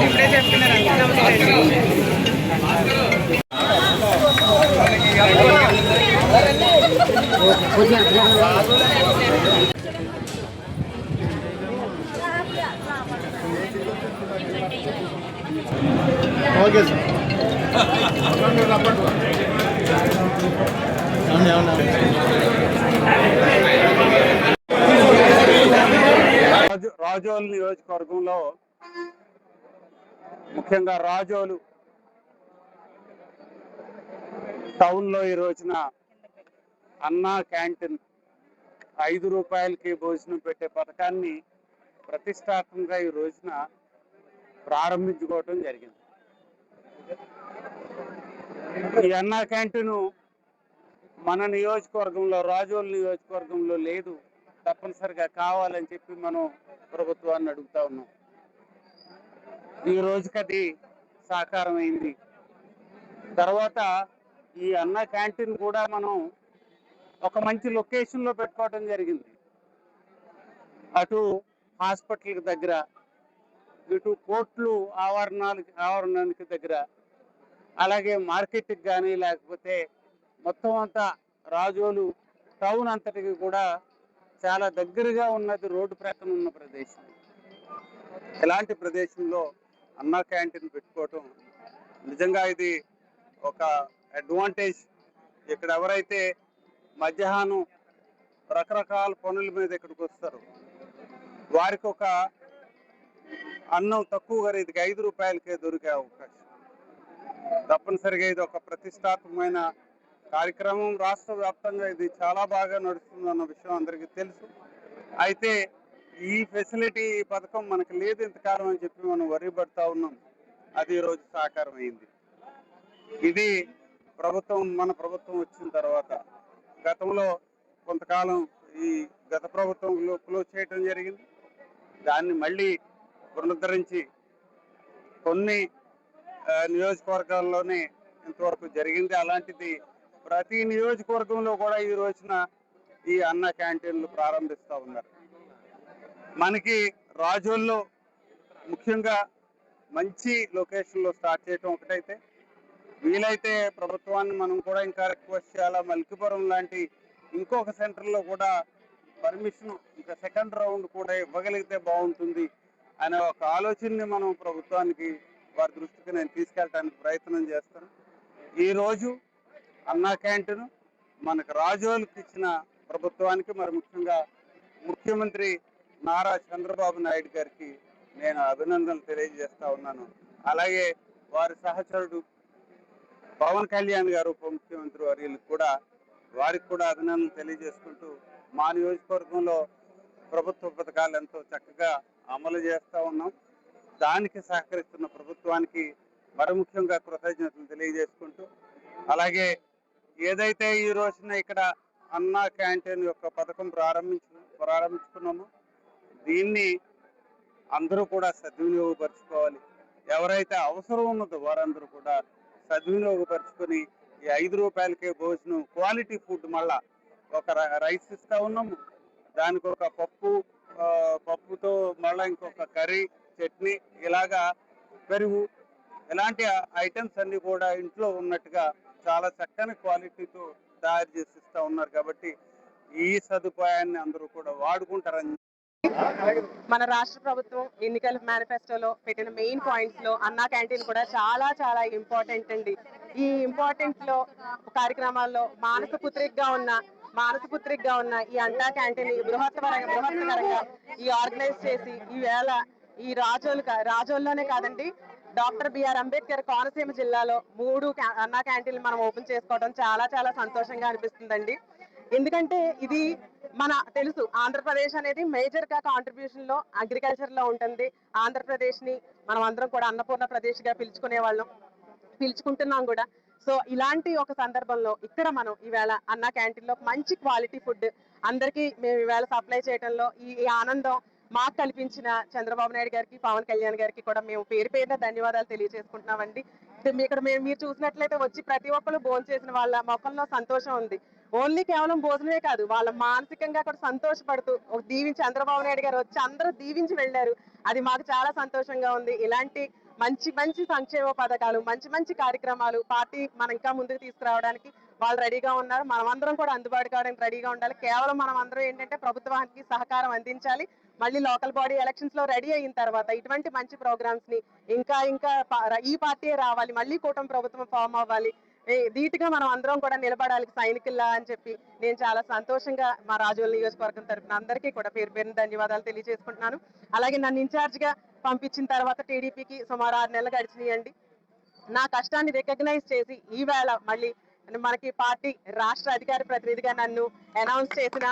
ఇప్పుడే చెప్తున్నారు. Okay sir. Razole నియోజకవర్గంలో ముఖ్యంగా రాజోలు టౌన్లో ఈ రోజున అన్నా క్యాంటీన్ 5 రూపాయలకి భోజనం పెట్టే పథకాన్ని ప్రతిష్టాత్మకంగా ఈ రోజున ప్రారంభించుకోవటం జరిగింది. ఈ అన్నా క్యాంటీను మన నియోజకవర్గంలో రాజోలు నియోజకవర్గంలో లేదు, తప్పనిసరిగా కావాలని చెప్పి మనం ప్రభుత్వాన్ని అడుగుతా ఉన్నాం. ఈ రోజుకి అది సాకారం అయింది. తర్వాత ఈ అన్నా క్యాంటీన్ కూడా మనం ఒక మంచి లొకేషన్లో పెట్టుకోవడం జరిగింది. అటు హాస్పిటల్కి దగ్గర, ఇటు కోర్టులు ఆవరణానికి దగ్గర, అలాగే మార్కెట్కి కానీ లేకపోతే మొత్తం అంతా రాజోలు టౌన్ అంతటికి కూడా చాలా దగ్గరగా ఉన్నది, రోడ్డు ప్రక్కన ఉన్న ప్రదేశం. ఇలాంటి ప్రదేశంలో అన్నా క్యాంటీన్ పెట్టుకోవటం నిజంగా ఇది ఒక అడ్వాంటేజ్. ఇక్కడ ఎవరైతే మధ్యాహ్నం రకరకాల పనుల మీద ఇక్కడికి వస్తారు, వారికి ఒక అన్నం తక్కువ ఖరీదుకి 5 రూపాయలకే దొరికే అవకాశం. తప్పనిసరిగా ఇది ఒక ప్రతిష్టాత్మకమైన కార్యక్రమం. రాష్ట్ర వ్యాప్తంగా ఇది చాలా బాగా నడుస్తుందన్న విషయం అందరికీ తెలుసు. అయితే ఈ ఫెసిలిటీ, ఈ పథకం మనకు లేదు ఇంతకాలం అని చెప్పి మనం వరిపడతా ఉన్నాం. అది ఈరోజు సాకారం అయింది. ఇది మన ప్రభుత్వం వచ్చిన తర్వాత, గతంలో కొంతకాలం ఈ గత ప్రభుత్వంలో క్లోజ్ చేయడం జరిగింది. దాన్ని మళ్ళీ పునరుద్ధరించి కొన్ని నియోజకవర్గాల్లోనే ఇంతవరకు జరిగింది. అలాంటిది ప్రతి నియోజకవర్గంలో కూడా ఈ రోజున ఈ అన్న క్యాంటీన్లు ప్రారంభిస్తూ ఉన్నారు. మనకి రాజోల్లో ముఖ్యంగా మంచి లొకేషన్లో స్టార్ట్ చేయటం ఒకటైతే, వీలైతే ప్రభుత్వాన్ని మనం కూడా ఇంకా రిక్వెస్ట్ చేయాలా, మల్కీపురం లాంటి ఇంకొక సెంటర్లో కూడా పర్మిషన్, ఇంకా సెకండ్ రౌండ్ కూడా ఇవ్వగలిగితే బాగుంటుంది అనే ఒక ఆలోచనని మనం ప్రభుత్వానికి, వారి దృష్టికి నేను తీసుకెళ్ళడానికి ప్రయత్నం చేస్తాను. ఈరోజు అన్నా క్యాంటీన్ మనకు రాజోలకు ఇచ్చిన ప్రభుత్వానికి, మరి ముఖ్యంగా ముఖ్యమంత్రి నారా చంద్రబాబు నాయుడు గారికి నేను అభినందనలు తెలియజేస్తా ఉన్నాను. అలాగే వారి సహచరుడు పవన్ కళ్యాణ్ గారు, ఉప ముఖ్యమంత్రి వర్యులకు కూడా, వారికి కూడా అభినందనలు తెలియజేసుకుంటూ, మా నియోజకవర్గంలో ప్రభుత్వ పథకాలు ఎంతో చక్కగా అమలు చేస్తూ ఉన్నాం. దానికి సహకరిస్తున్న ప్రభుత్వానికి మరి ముఖ్యంగా కృతజ్ఞతలు తెలియజేసుకుంటూ, అలాగే ఏదైతే ఈ రోజున ఇక్కడ అన్నా క్యాంటీన్ యొక్క పథకం ప్రారంభించుకున్నామో దీన్ని అందరూ కూడా సద్వినియోగపరచుకోవాలి. ఎవరైతే అవసరం ఉన్నదో వారందరూ కూడా సద్వినియోగపరుచుకొని ఈ 5 రూపాయలకే భోజనం, క్వాలిటీ ఫుడ్, మళ్ళా ఒక రైస్ ఇస్తూ ఉన్నాము, దానికి ఒక పప్పుతో మళ్ళీ ఇంకొక కర్రీ, చట్నీ, ఇలాగా పెరుగు, ఇలాంటి ఐటమ్స్ అన్ని కూడా ఇంట్లో ఉన్నట్టుగా చాలా చక్కని క్వాలిటీతో తయారు చేసి ఇస్తూ ఉన్నారు. కాబట్టి ఈ సదుపాయాన్ని అందరూ కూడా వాడుకుంటారని మన రాష్ట్ర ప్రభుత్వం ఎన్నికల మేనిఫెస్టోలో పెట్టిన మెయిన్ పాయింట్స్ లో అన్నా క్యాంటీన్ కూడా చాలా చాలా ఇంపార్టెంట్ అండి. ఈ ఇంపార్టెంట్ లో కార్యక్రమాల్లో మానసపుత్రికగా ఉన్న ఈ అన్నా క్యాంటీన్ బృహత్తరంగా ఈ ఆర్గనైజ్ చేసి ఈవేళ ఈ రాజోల్లోనే కాదండి, డాక్టర్ బిఆర్ అంబేద్కర్ కోనసీమ జిల్లాలో 3 అన్నా క్యాంటీన్లు మనం ఓపెన్ చేసుకోవడం చాలా చాలా సంతోషంగా అనిపిస్తుందండి. ఎందుకంటే ఇది మన తెలుసు, ఆంధ్రప్రదేశ్ అనేది మేజర్ గా కాంట్రిబ్యూషన్ లో అగ్రికల్చర్ లో ఉంటుంది. ఆంధ్రప్రదేశ్ ని మనం అందరం కూడా అన్నపూర్ణ ప్రదేశ్ గా పిలుచుకుంటున్నాం కూడా. సో ఇలాంటి ఒక సందర్భంలో ఇక్కడ మనం ఈవేళ అన్నా క్యాంటీన్ లో మంచి క్వాలిటీ ఫుడ్ అందరికీ మేము ఈవేళ సప్లై చేయడంలో ఈ ఆనందం మాకు కల్పించిన చంద్రబాబు నాయుడు గారికి, పవన్ కళ్యాణ్ గారికి కూడా మేము పేరున ధన్యవాదాలు తెలియజేసుకుంటున్నామండి. ఇక్కడ మీరు చూసినట్లయితే వచ్చి ప్రతి ఒక్కరు భోజనం చేసిన వాళ్ళ ముఖంలో సంతోషం ఉంది. ఓన్లీ కేవలం భోజనమే కాదు, వాళ్ళ మానసికంగా కూడా సంతోషపడుతూ ఒక దీవించి చంద్రబాబు నాయుడు గారు వచ్చి అందరూ దీవించి వెళ్ళారు. అది మాకు చాలా సంతోషంగా ఉంది. ఇలాంటి మంచి మంచి సంక్షేమ పథకాలు, మంచి మంచి కార్యక్రమాలు పార్టీ మనం ఇంకా ముందుకు తీసుకురావడానికి వాళ్ళు రెడీగా ఉన్నారు. మనమందరం కూడా అందుబాటు కావడానికి రెడీగా ఉండాలి. కేవలం మనం అందరం ఏంటంటే ప్రభుత్వానికి సహకారం అందించాలి. మళ్ళీ లోకల్ బాడీ ఎలక్షన్స్ లో రెడీ అయిన తర్వాత ఇటువంటి మంచి ప్రోగ్రామ్స్ ని ఇంకా ఇంకా ఈ పార్టీ రావాలి, మళ్ళీ కూటమి ప్రభుత్వం ఫామ్ అవ్వాలి, ధీటుగా మనం అందరం కూడా నిలబడాలి సైనికుల్లా అని చెప్పి నేను చాలా సంతోషంగా మా రాజోల్ నియోజకవర్గం తరఫున అందరికీ కూడా పేరు పేరున ధన్యవాదాలు తెలియజేసుకుంటున్నాను. అలాగే నన్ను ఇన్ఛార్జ్ గా పంపించిన తర్వాత టీడీపీకి సుమారు 6 నెలలు గడిచినాయండి. నా కష్టాన్ని రికగ్నైజ్ చేసి ఈవేళ మళ్ళీ మనకి పార్టీ రాష్ట్ర అధికార ప్రతినిధిగా నన్ను అనౌన్స్ చేసిన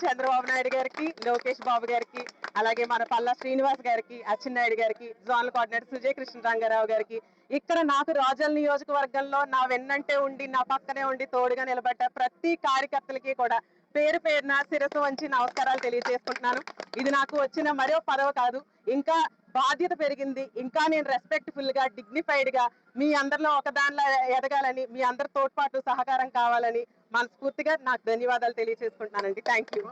చంద్రబాబు నాయుడు గారికి, లోకేష్ బాబు గారికి, అలాగే మన పల్లా శ్రీనివాస్ గారికి, అచ్చెన్నాయుడు గారికి, జోనల్ కోఆర్డినేటర్ సుజయ్ కృష్ణ రంగారావు గారికి, ఇక్కడ నాకు రాజోల్ నియోజకవర్గంలో నా వెన్నంటే ఉండి నా పక్కనే ఉండి తోడుగా నిలబడ్డ ప్రతి కార్యకర్తలకి కూడా పేరు పేరున శిరస్సు వంచి నమస్కారాలు తెలియజేసుకుంటున్నాను. ఇది నాకు వచ్చిన మరో పదవి కాదు, ఇంకా బాధ్యత పెరిగింది. ఇంకా నేను రెస్పెక్ట్ఫుల్ గా, డిగ్నిఫైడ్ గా మీ అందరిలో ఒకదానిలో ఎదగాలని, మీ అందరి తోడ్పాటు సహకారం కావాలని మనస్ఫూర్తిగా నాకు ధన్యవాదాలు తెలియజేసుకుంటున్నానండి. Thank you.